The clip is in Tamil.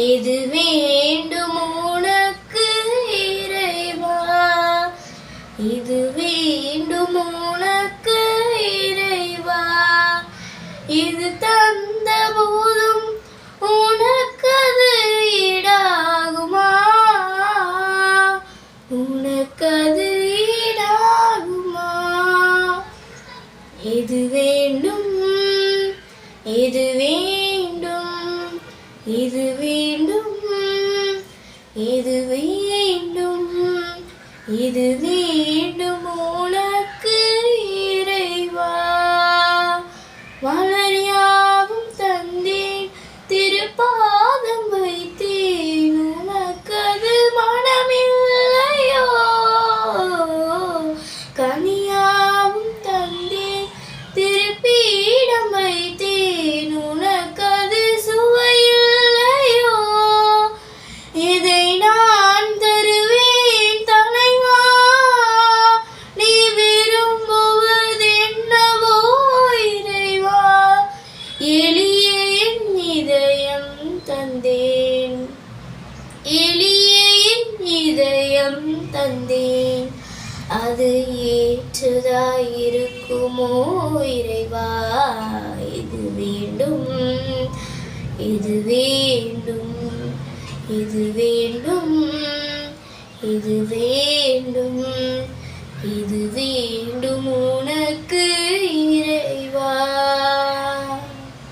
எது வேண்டும் உனக்கு இறைவா, இது வேண்டும் உனக்கு இறைவா, இது தந்த போதும் உனக்கு அது ஈடாகுமா, உனக்கு அது ஈடாகுமா? எது வேண்டும், எது வேண்டும், இது வேண்டும், இது வேண்டும், இது வேண்டும் உனக்கு இறைவா. மலர் யாவும் தந்தேன், திருப்பாதம் வைத்தேன், உனக்கு அது மனமில்லையோ? கனியாவும் தந்தேன், திருப்பீடம் வைத்தேன், உனக்கு அது சுவையில்லையோ? இதை நான் தருவேன் தலைவா, நீ விரும்புவது என்னவோ இறைவா. எளிய என் இதயம் தந்தேன், எளிய என் இதயம் தந்தேன், அது ஏற்றதாயிருக்குமோ இறைவா? இது வேண்டும், இது வேண்டும், இது வேண்டும், இது வேண்டும், இது வேண்டும் உனக்கு